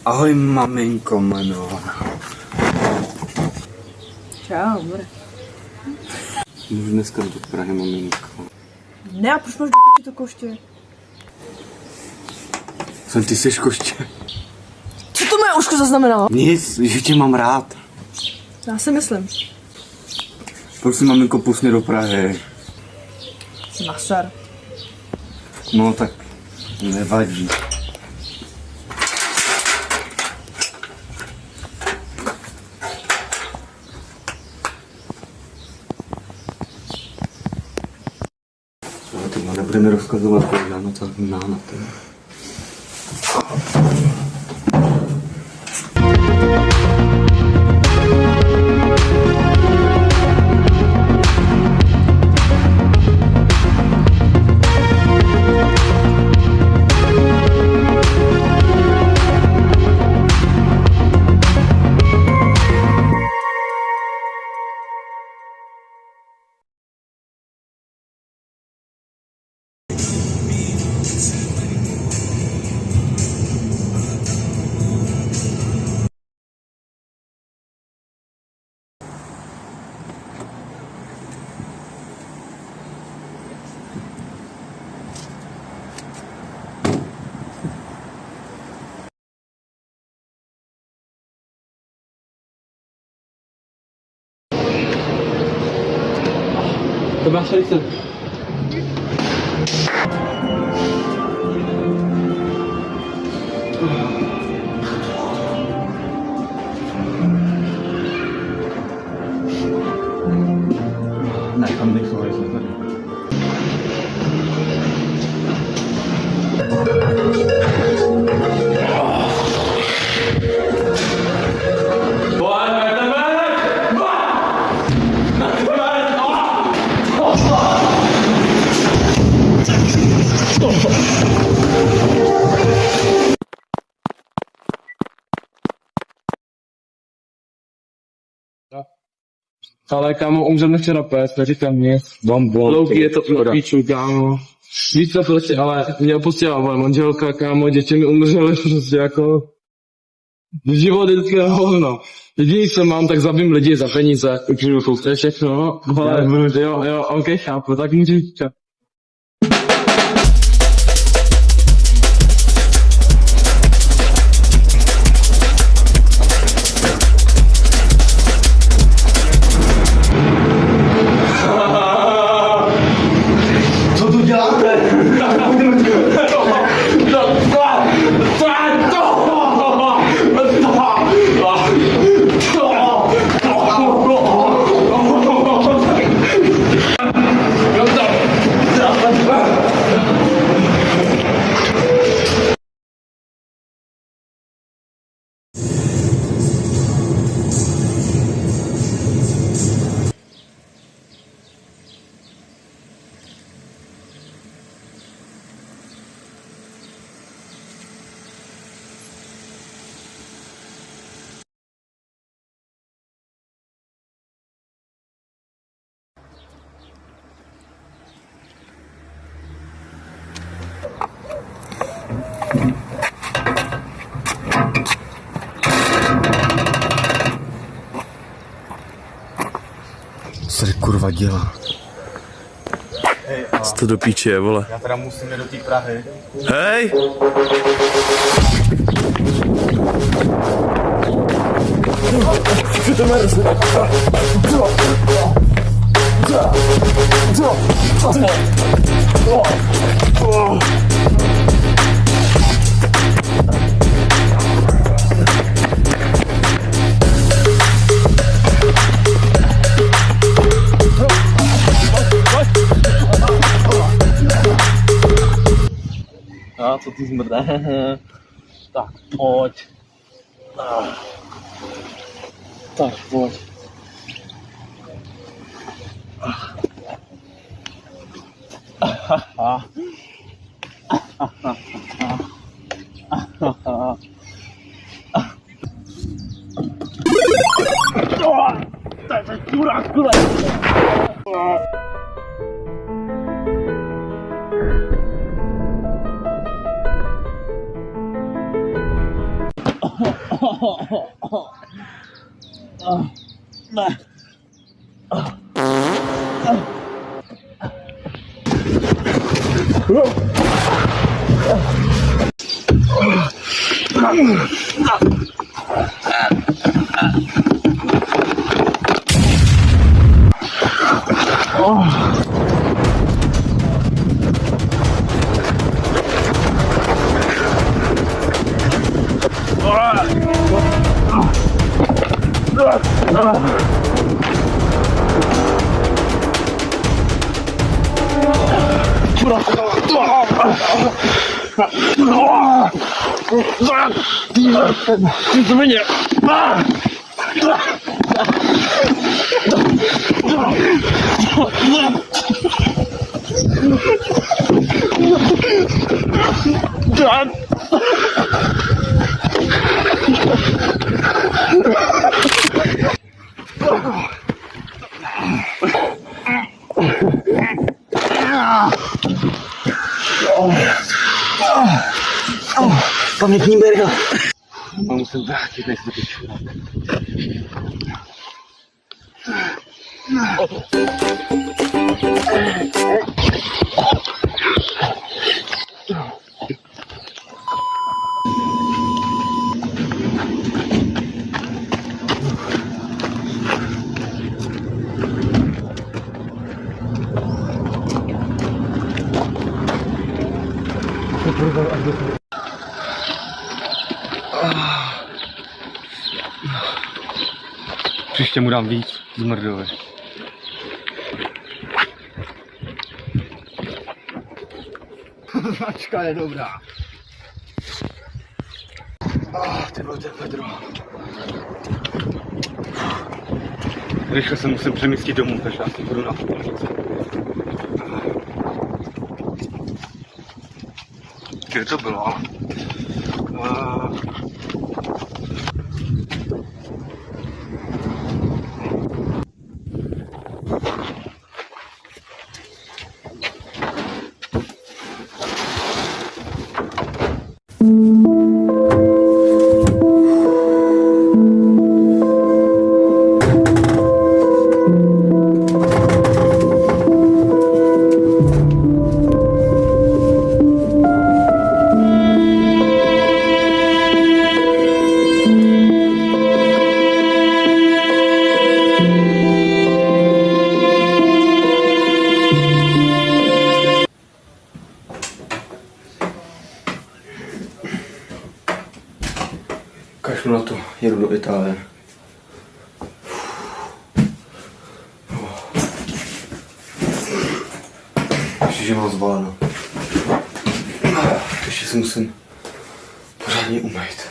Ahoj maminko jmenovaná. Čau, bude. Můžu dneska do Prahy, maminko. Ne, a proč máš do piči to koště? Jsem ty seš koště. Co to moje uško zaznamenalo? Nic, že tě mám rád. Já si myslím. Prosím maminko, pust mě do Prahy. Nasar. No tak nevadí. No, nebudeme rozkazovat, kolik dáme celkem na tebe. To máš tady sem. Ne, tam nejsou hajzle tady. Ale kámo, umřel včera pes, neříkám nic. Louky je to na píču, kámo. Víš co prostě, ale mě opustila moje manželka, kámo, děti mi umřely prostě jako... Život je vždycky hovno. Jediný, co mám, tak zabím lidi za peníze. To je všechno, no. Ale jo, ok, chápu, tak můžu říkat. Co tady kurva dělá? Co to do píče je, vole? Já teda musím jít do té Prahy. Hej! A co ty zmrdá? Tak pojď. Tak pojď. Pamětní berka. A musím vrátit, než se ty čurák. Příště mu dám víc zmrdové. Značka je dobrá. Ty vole, ten vedro. Rychle se musím přemístit domů, takže asi budu na polnici. Kde to bylo? Kašlu na to, jedu do Itálie. Ještě mám zvoleno. Ještě se musím pořádně umýt.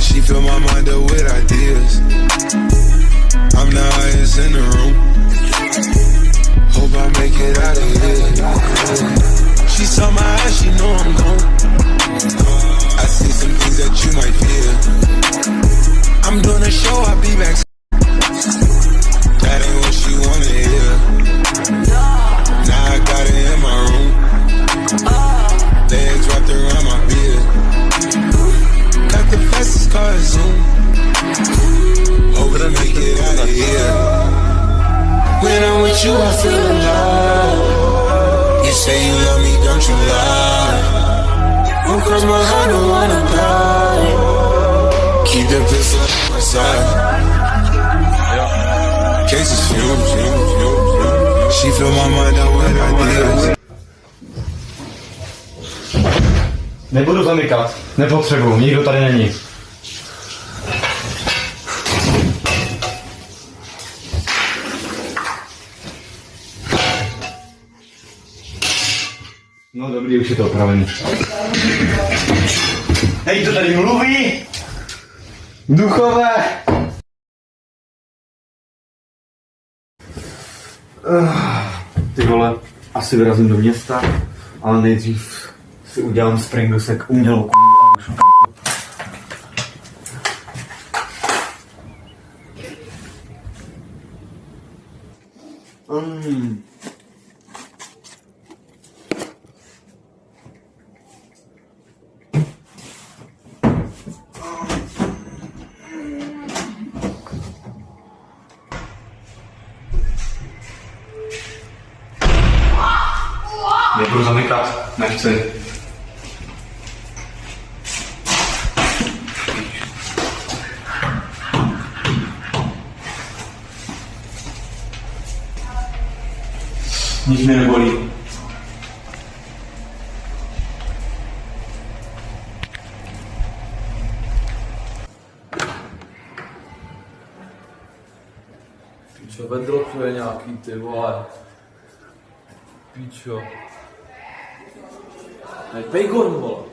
She fill my mind up with ideas. I'm the highest in the room. Hope I make it out of here. She saw my eyes, she know I'm gone. I see some things that you might fear. I'm doing a show, I'll be back. That ain't what she wanna hear. Now I got it in my room. Legs wrapped around my beard. Got the fastest car Zoom. Hope to make it out of here. When I'm with you, I feel alive. You say you love me, don't you lie? Won't cross my heart, don't wanna die. Keep the pistol on my side. Cases fumes. She fill my mind up with ideas. Nebudu zamykat, nepotřebuji, nikdo tady není. No dobrý, už je to opravený. Hej, to tady mluví! Duchové! Ty vole, asi vyrazím do města, ale nejdřív si udělám z Pringlesek umělou a vyšukám. Nebudu zamykat, nechci. Nic mě nebolí. Píčo, vedro je nějaký, ty vole. Píčo. Hej, bacon, vole.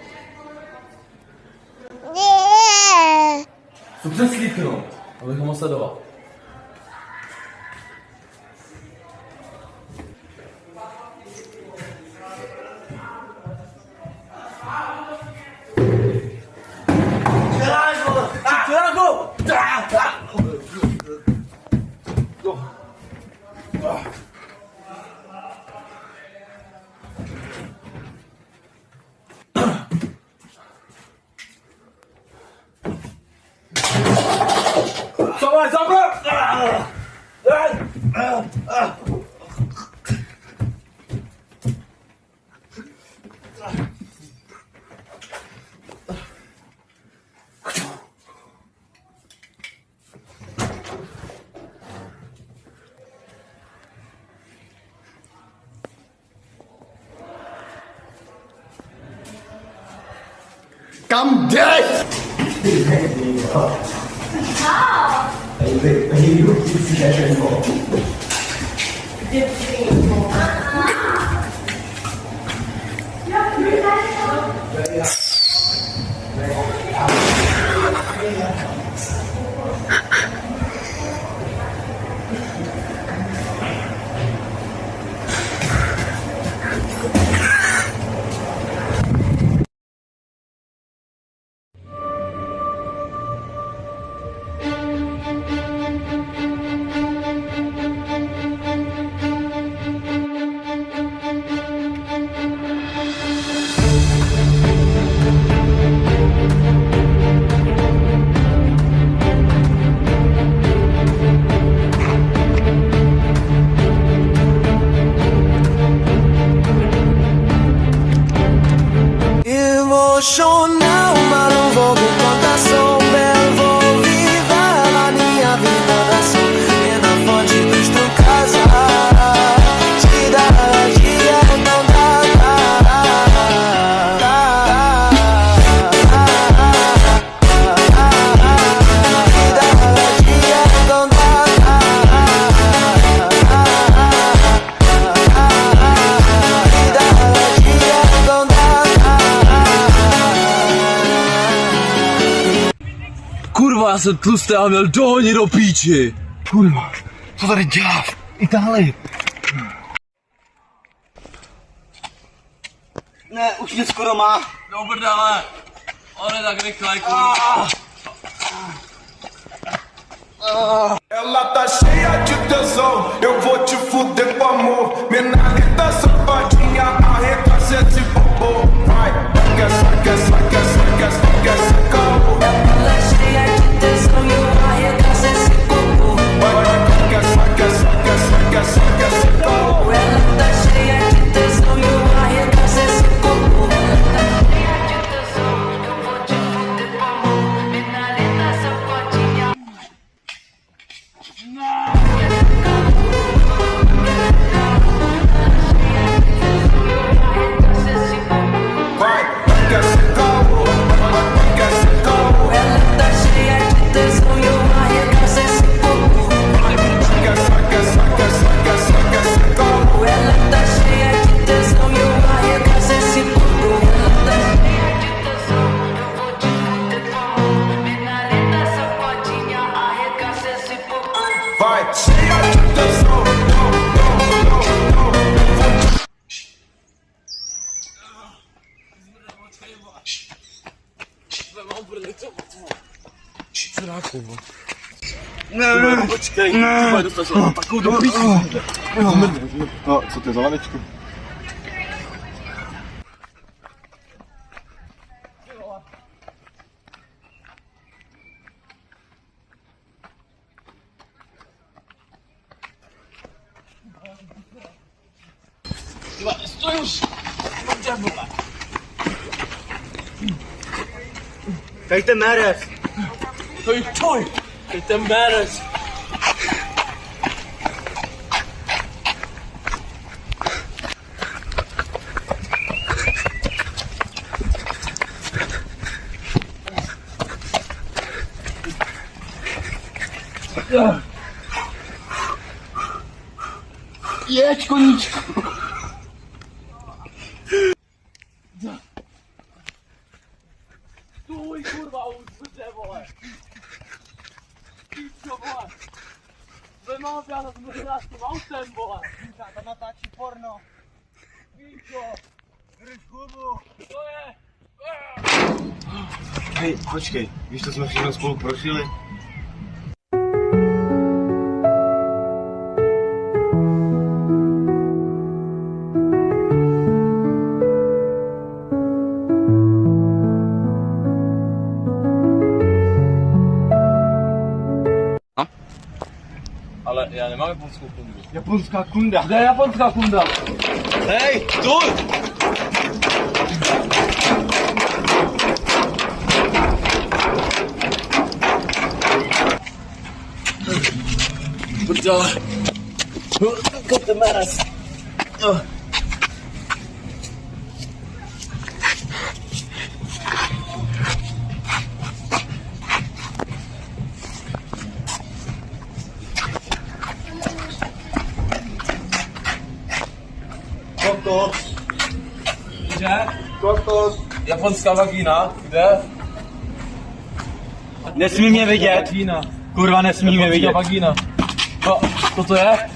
Co přeslíknout, abych ho mohl sledovat. Kam jdeš? Emocional, mas não vou com contação. Belo, vou viver a minha vida da ação. E na fonte dos truncasa, cidade é não dá. Kurva, já jsem tlustý a měl dohonit do píči. Kurva, co tady děláš? Itálii. Ne, už mě skoro má. Do brdele, on je tak rychlej, kurva. Ela tá cheia de tesão, eu vou te fuder com amor. Menalita safadinha, arregaça esse popô. Vai, quer caô. Ela é cheia de tesão e eu arregaço esse corpo. Vai, quer caô. Ela tá cheia de tesão e eu arregaço esse corpo. Cheia de tesão, eu vou te fuder com amor. Menalita safadinha. Počkej, ty dostal jsem takovou do píči. No, co to je za lavečku? Stoj už! Dejte merec! Stoj! Teď ten berec! Jeď, koníčku! Stůj, kurva, už bude, vole! Píčo, vole! Vy mám dělat zmrzlá s tím autem, vole! Tam natáčí porno. Píčo! Drž hubu. To je! Hej, počkej, víš, to jsme všechno spolu prošli? Ale já nemám japonskou kundu. Japonská kunda. Kde je japonská kunda? Hej, stůj! Prdele. Kopte meres. Kokos. Že? Kokos. Japonská vagína. Kde? Nesmí mě vidět. Vagína. Kurva, nesmí mě vidět. Vagína. Co to je?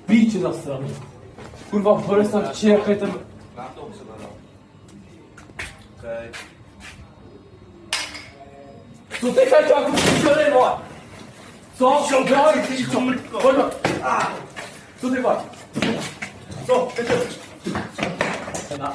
Píči za stranu. Kurva, Boris tam či, jaký ten... Co ty chceš, jako píčeli, vole? Co? Dělej, píčo. Pojď. Co ty, vole? Co? Teď na.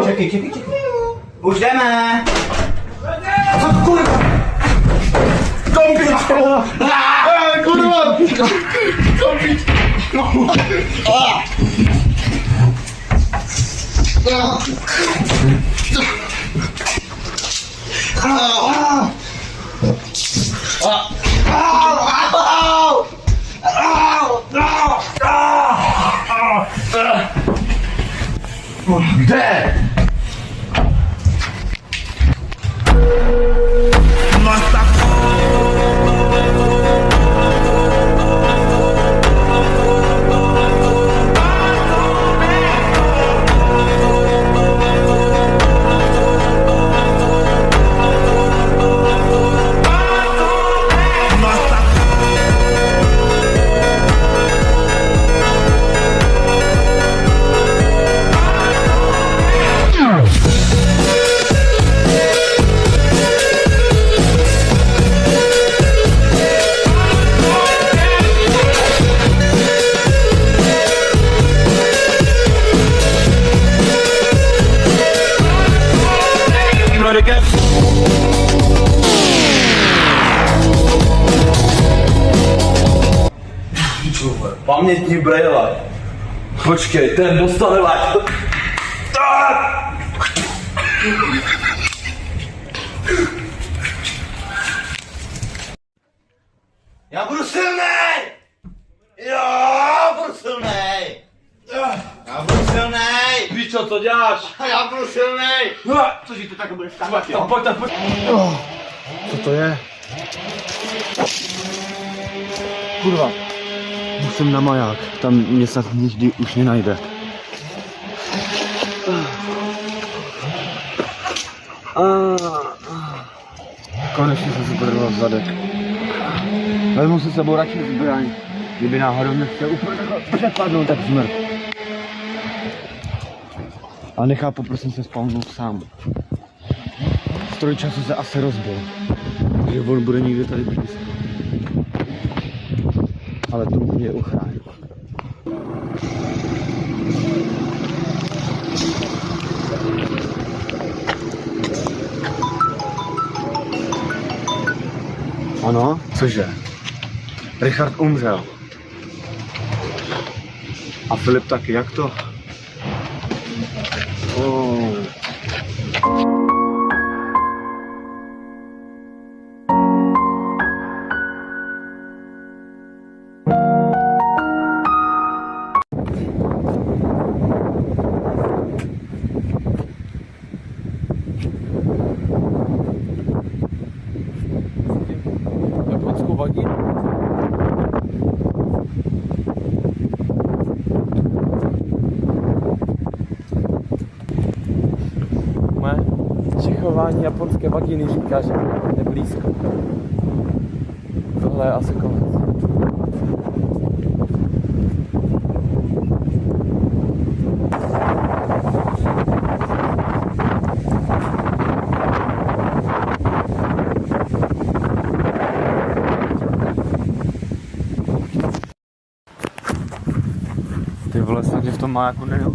Čekej. Už jdeme. Co kurva? Kom píč. Kurva. Kom píč. Kde? Pamětní brejle. Počkej, ten dostane lák. Já budu silnej! Já budu silnej! Já budu silnej! Víš co děláš? Já budu silnej! Cože ty takhle budeš stávat, jo? Pojď. Co to je? Kurva. Musím na maják. Tam mě snad nikdy už nenajde. Konečně jsem si podrval zadek. Vezmu si sebou radši zbraň. Kdyby náhodou nechtěl úplně přepadnout, tak zmrt. A nechápu, prosím se spawnout sám. Stroj času se asi rozbil. Takže on bude někde tady blízko. Ale to mě uchrání. Ano, cože? Richard umřel. A Filip taky, jak to? Oh. Japonskou vagínu. Moje čichování japonské vagíny říká, že je blízko. Tohle je asi konec. Ty vole, snad v tom majáku nejel.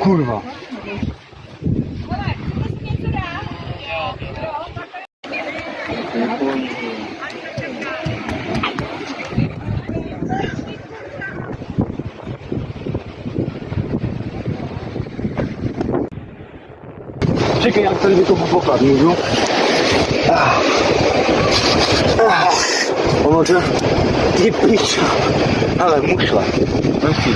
Kurva. Čekaj, jak tady vykopu poklad, můžu? Pomože? Ty pičo. Ale mušle. Nechci.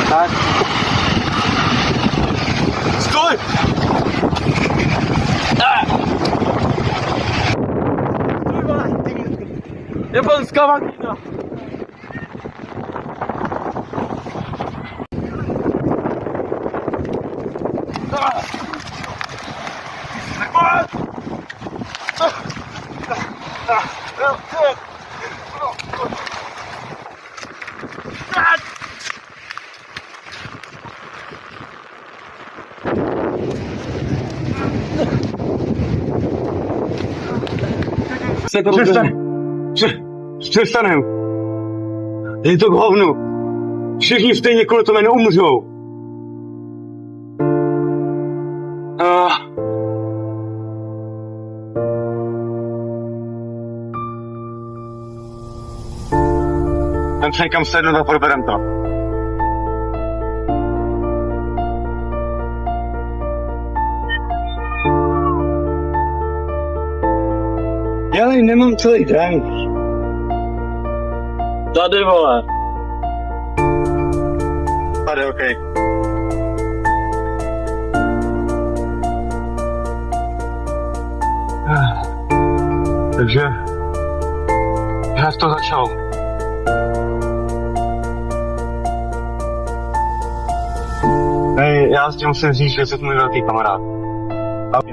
Tak. Stoj! Japonská vagína. Přestanem. Je to k hovnu. Všichni stejně kvůli tomu neumřou. Tam se někam sednout a proberem to. Já nemám celý den. Tady, vole. Tady, okej. Takže jak to začalo? Hej, já s tím musím říct, že jsi můj velký kamarád.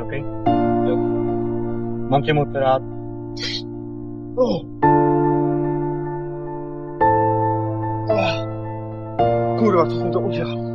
Okay? Jo. Mám tě moc rád. Kurva, co jsem to udělal?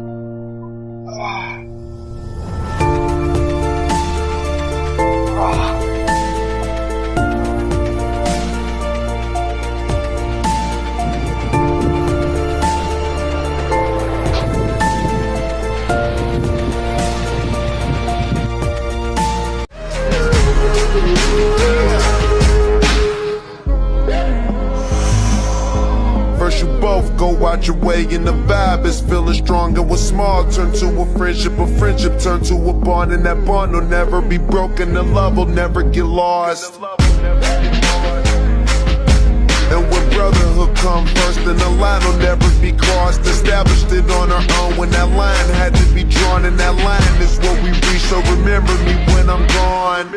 First you both go out your way and the vibe is feeling strong, and what's small turn to a friendship turn to a bond, and that bond will never be broken, the love will never get lost. And when brotherhood come first, then the line will never be crossed. Established it on our own when that line had to be drawn, and that line is what we reach, so remember me when I'm gone.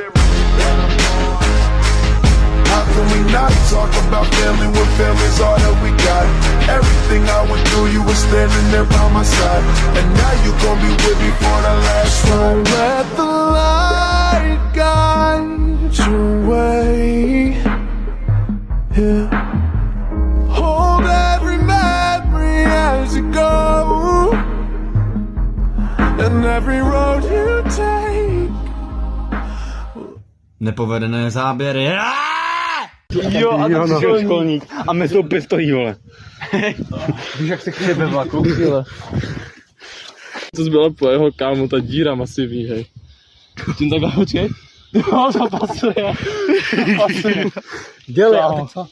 How can we not talk about family when family's all that we got? Everything I went through, you were standing there by my side, and now you gon' be with me for the last ride. Let the light guide your way. Yeah. Hold every memory as you go, and every road you take. Nepovedené záběry. Jo, a to přišel školník. A my jsou pistolí, vole. Víš, jak se chce ve vlaku? To zbyla po jeho kámo, ta díra masivní, hej. Tím takhle, počkej. Jo, to pasuje. Pasuje. Dělej, Kámo. a tak co?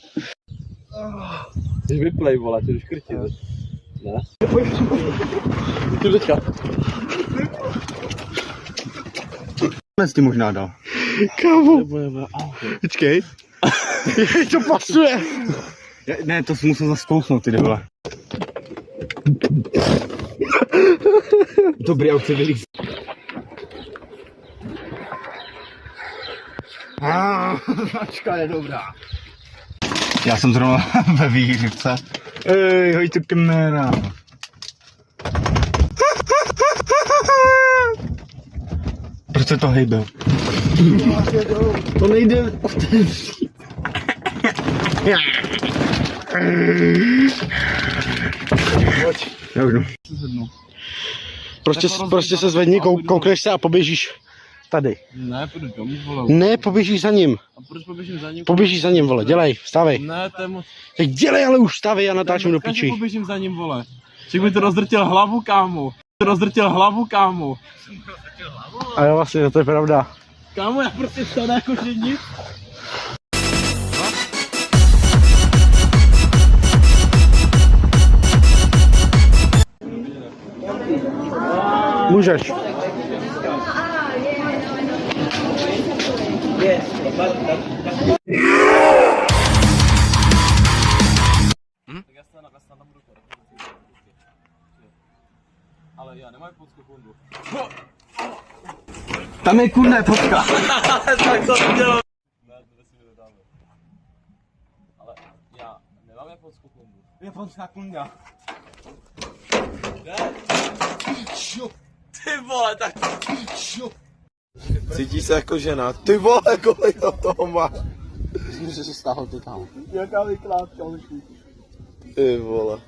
Když vyplej, vole, ty jdeš krtit. Ne? Ty teďka. Dnes ti možná dal. Kámo. Počkej. To pasuje. Ne, to jsem musel zastousnout, ty vole. Dobrý, já už chci vylíst. Značka je dobrá. Já jsem zrovna ve výhřivce. Ej, hoj tu kamera. Proč se to hejbe? To nejde otevřít. Pojď. Já už jdu. Prostě se zvedni, koukneš se a poběžíš tady. Ne, půjdu domů, vole. Ne, poběžíš za ním. A proč poběžím za ním? Poběžíš za ním, vole, dělej, vstávej. Ne, to je moc... Teď dělej, ale už vstávej, já natáčím do Každý piči. poběžím za ním, vole. Však mi to rozdrtil hlavu, kámo. A jo, vlastně, to je pravda. Kámo, já prostě vstane jako že nic. Můžeš. Ale já nemám podskokundu. Tam je kurné fotka. Tak to dělám. Ne, to si nedáme. Ale já nemám podskokundu. Japonská kunda. Ty vole, tak... Cítí se jako žena. Ty vole, kolik to toho má. Myslím, že se stáhl to tam. Jaká vykládka už. Ty vole.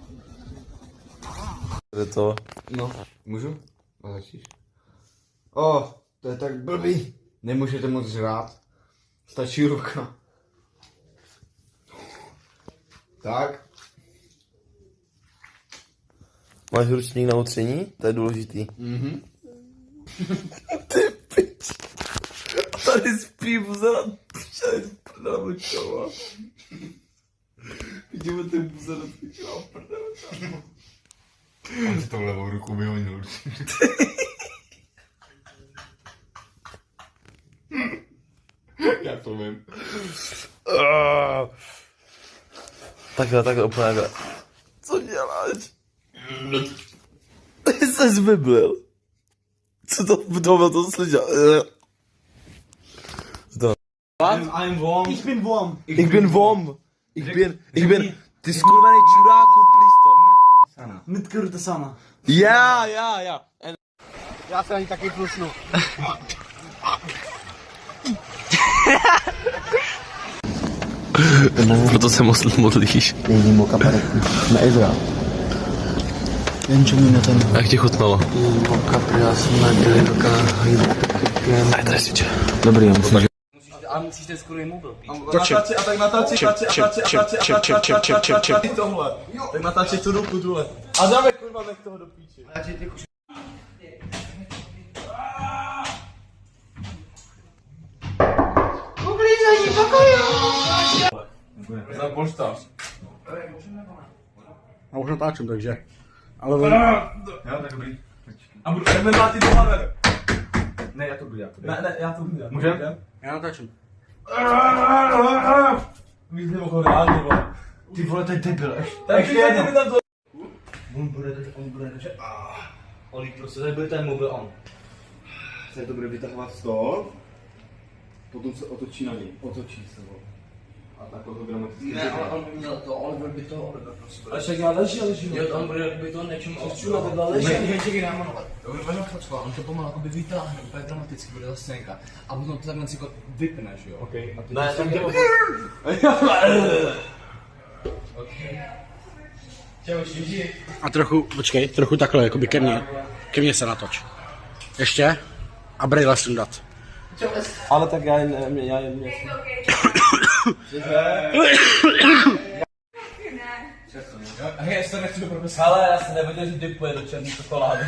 Je to? No, můžu? A začíš. To je tak blbý. Nemůžete moc žrát. Stačí ruka. Tak. Máš ručník na otření? To je důležitý. Ty pič. A tady spí buzera. Pičaj, prdele, čova. Vidíme ty buzera, pičela, prdele, čova. On si tou levou ruku vyhonil určitě. Já to vím. Takhle, úplně takhle. Co děláš? Ty jsi zvyblil. Co to slyšel? I'm warm. Ich bin warm. Ich bin warm. Ich bin... Ty skurvený čuráku, plísto. Mitkurte sama. Já. Já se ani taky plusnu. Proto se modlíš. Není moka paretní. Na Izrael. Jen čo mi na ten... Jak ti chutnalo? Moka prásná, dělivka, Daj trestiče. Dobrý, já musím... A musíš ten skoro mobil pít. Natáči, a tak natáči. Tohle. Tak natáči tu ruku dole. A dáme kurva nech toho do píči. Za polštář. Já už natáčím, takže... Ale Jo, tak dobrý. A budeme mlátit do hlavy. Ne, já to budu. Ne, já to budu. Můžem? já natáčím. Víc nebo ho reálně, vole. Ty vole, to je debil, Ještě jedno. On bude, že... Olí, prostě tady bude ten mobil on. Se to bude vytahovat z toho, potom se otočí na něj, otočí se ho. A takhle to gramaticky. Ne, on by měl to, Oliver by to, Oliver prostě. Ale však já leží. Jo, on by to něčemu Čula, takhle leží. Čekej, námanovat. On to pomalu jakoby vytáhne, úplně dramaticky bude ta scénka. A potom to takhle si jako vypneš, jo. Okay. A ty Ne, tak dělám. A trochu, počkej, trochu takhle, jakoby ke mně se natoč. Ještě? A brejle sundat. Ale tak já jen. Hej, já se nechci do profesora. Ale já se nevěděl, že dipuje do černý čokolády.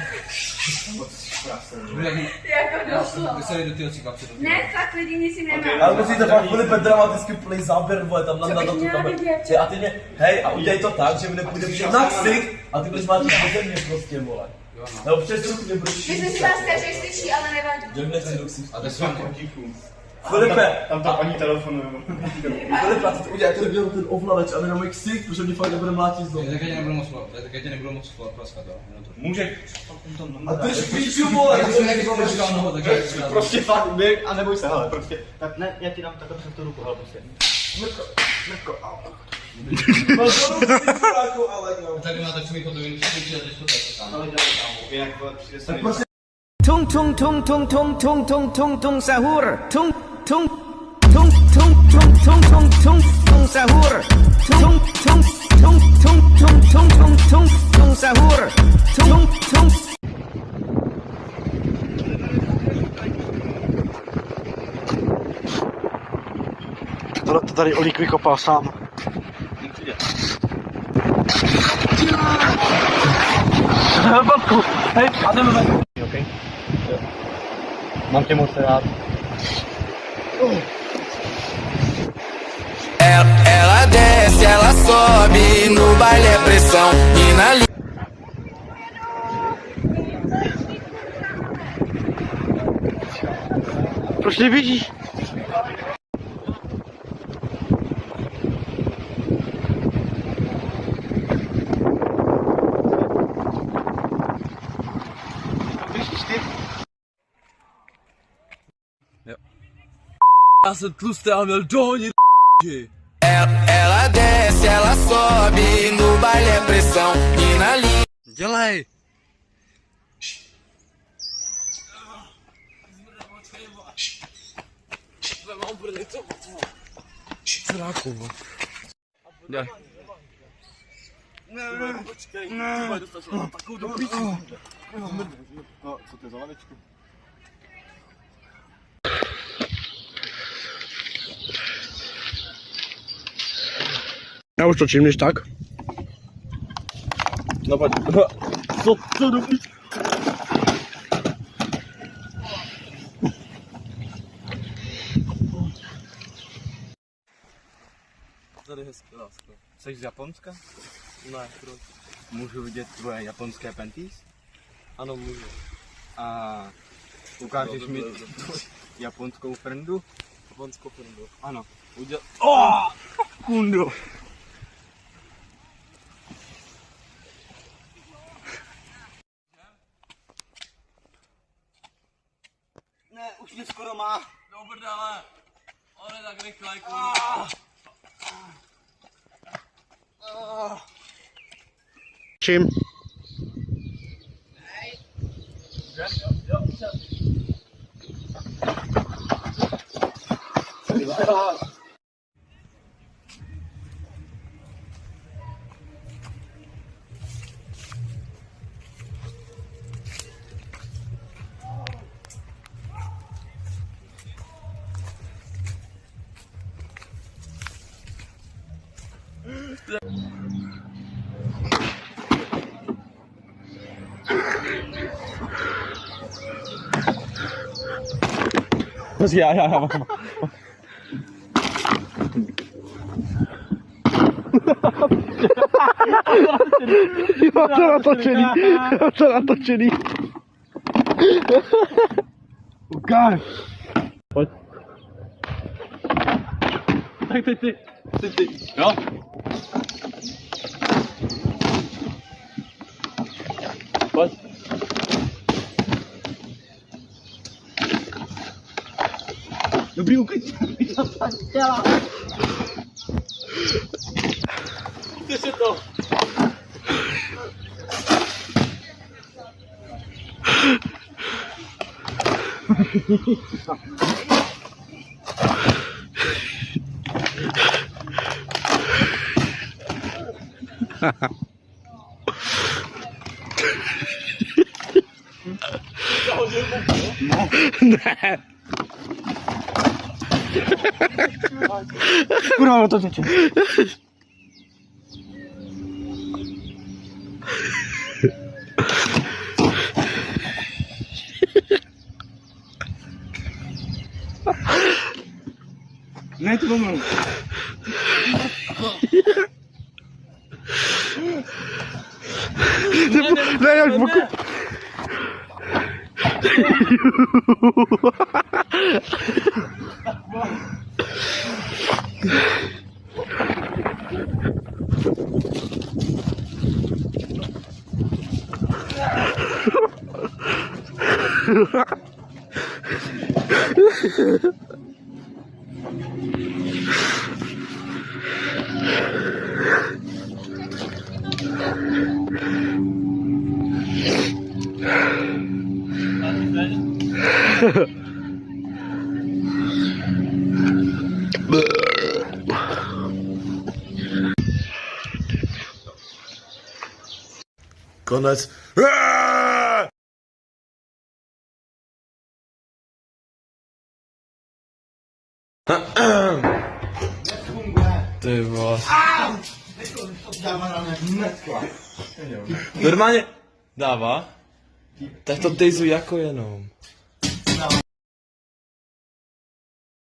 Jako došlo. Ty se do tyho cyklavce. Ne, fakt lidi nic jim nemá. Ale musíte fakt Filipe dramaticky plný záběr, vole, tam na tu kameru. A ty mě, hej, a udělej to tak, že mi nepůjde všem na ksik a ty budeš mátit po země prostě, vole. Nebo přes ruku mě budeš Myslím si vás každý slyší, ale nevadí. Jdem nechci do ksik. A to je sám Filipe, Tam to paní telefonuje. Filipe, a ty to udělej ten ovladač, ale na můj ksik, protože mě fakt nebude mlátit znovu. Tak já tě nebudu moc praskat, jo. Může. A ty špíču, vole. Prostě fakt běh a neboj se, hele, prostě. Tak ne, já ti dám takhle přes tu ruku, hele, prostě. Mrko, au. Tak na tak mi to dojím, že to tak. Ale dělej, kámo, jinak přijde se Tung tung tung tung tung tung tung tung tung sahur. Tung tung tung tung tung tung tung tung tung sahur. Tung tung tung tung tung tung tung tung tung sahur. Tung tung. Tohle to tady Olík vykopal sám. Babku, hej, a jdeme ven. Okay. Mám tě moc rád. Ela desce, ela sobe, no baile é pressão e na Proč nevidíš? Já jsem tlustý a měl dohonit Ela desce, ela sobe, no baile é pressão e na linha. Dělej. Dělej. No, co to je za lavičku? Já už točím, než tak. No pojď. Co do píč? Tady je hezký lásko. Jsi z Japonska? Ne, proč? Můžu vidět tvoje japonské panties? Ano, můžu. A ukážeš mi tvoji japonskou frndu? Japonskou firmu. Ano. Uděl... Kundo. Ne, už mě skoro má. Do prdele! On je tak rychlej, Čím? Já. To natočený. Ukáž. Pojď. Tak ty. Jo? Pojď. Dobrý, uklid. Ty si to. Ne. Kurva, to teče. Ne, to pomalu. Ne, já už boku. Konec. Ty vole. Normálně dává? Tak to tejzu jako jenom.